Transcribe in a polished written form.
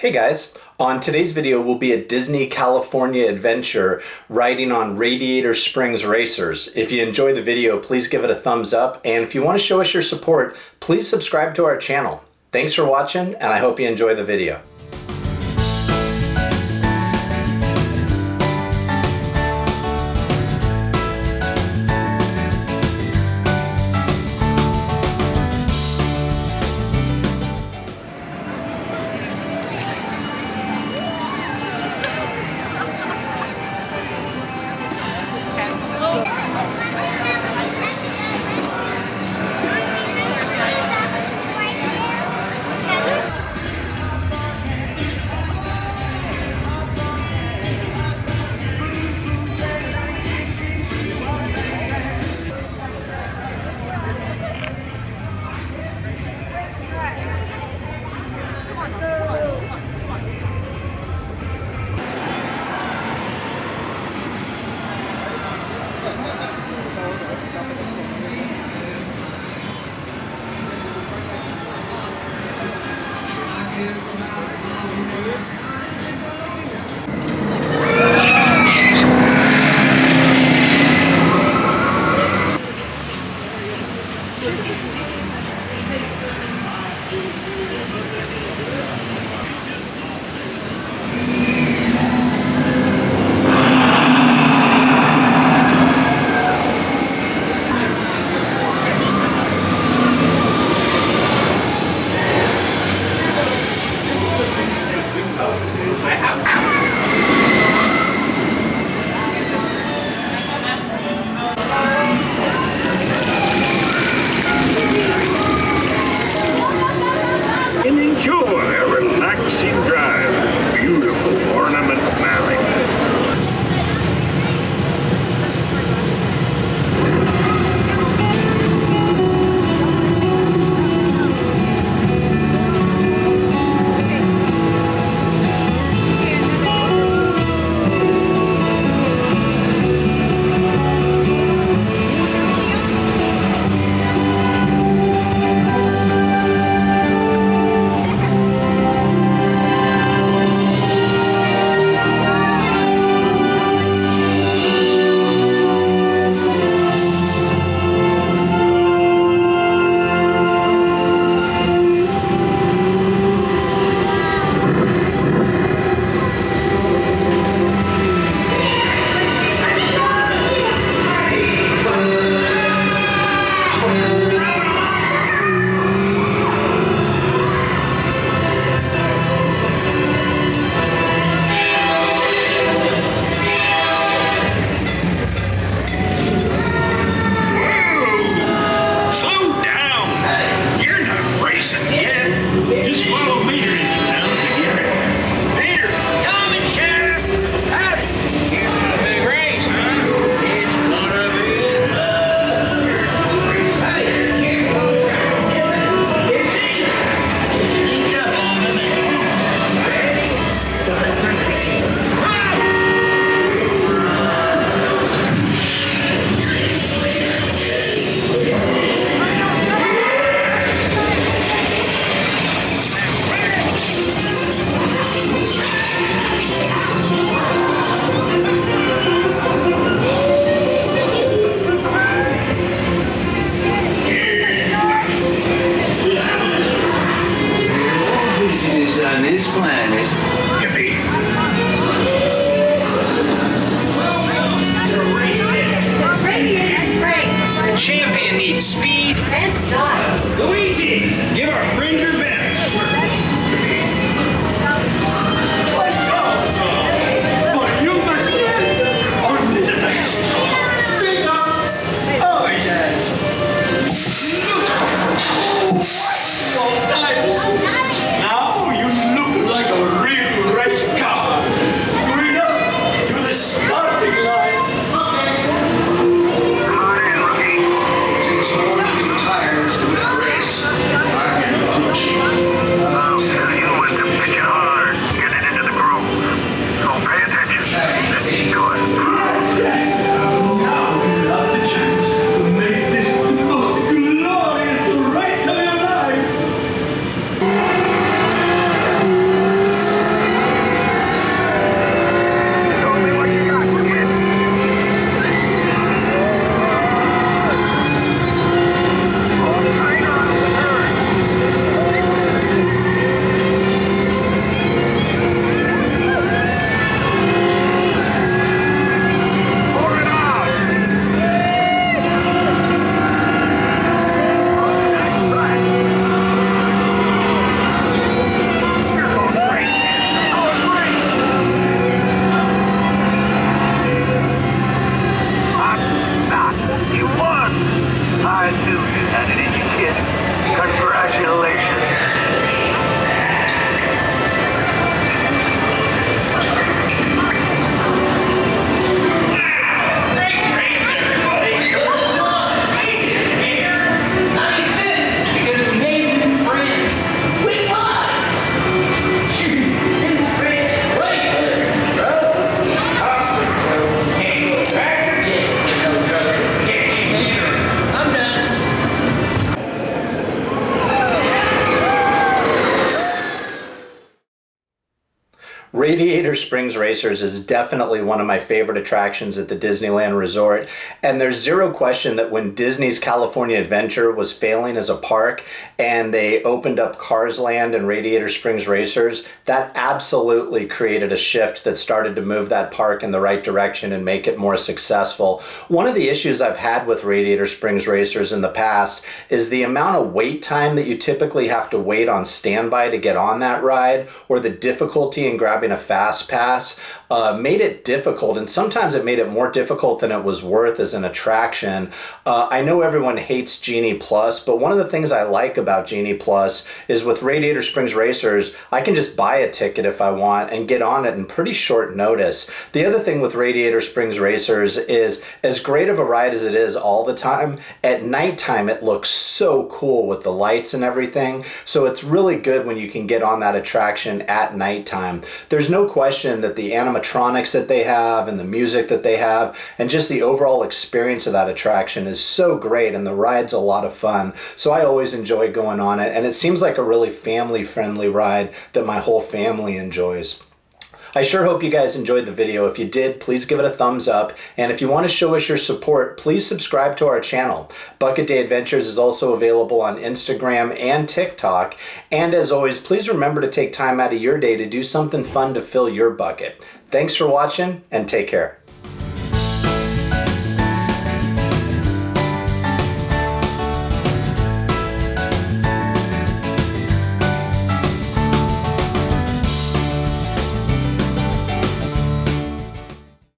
Hey guys, on today's video will be a Disney California adventure riding on Radiator Springs Racers. If you enjoy the video, please give it a thumbs up, and if you want to show us your support, please subscribe to our channel. Thanks for watching, and I hope you enjoy the video. Enjoy a relaxing drive. Beautiful Ornament Valley. On this planet. Yippee! Radiator Springs. Champion needs speed And style. Luigi, give our friend your best. For you must only the best. Oh, yes. Now you look like a real Radiator Springs Racers is definitely one of my favorite attractions at the Disneyland Resort, and there's zero question that when Disney's California Adventure was failing as a park and they opened up Cars Land and Radiator Springs Racers, that absolutely created a shift that started to move that park in the right direction and make it more successful. One of the issues I've had with Radiator Springs Racers in the past is the amount of wait time that you typically have to wait on standby to get on that ride, or the difficulty in grabbing a fast pass made it difficult, and sometimes it made it more difficult than it was worth as an attraction. I know everyone hates Genie Plus, but one of the things I like about Genie Plus is with Radiator Springs Racers, I can just buy a ticket if I want and get on it in pretty short notice. The other thing with Radiator Springs Racers is, as great of a ride as it is all the time, at nighttime it looks so cool with the lights and everything, so it's really good when you can get on that attraction at nighttime. There's no question that the animatronics that they have and the music that they have and just the overall experience of that attraction is so great, and the ride's a lot of fun. So I always enjoy going on it, and it seems like a really family-friendly ride that my whole family enjoys. I sure hope you guys enjoyed the video. If you did, please give it a thumbs up. And if you want to show us your support, please subscribe to our channel. Bucket Day Adventures is also available on Instagram and TikTok. And as always, please remember to take time out of your day to do something fun to fill your bucket. Thanks for watching, and take care.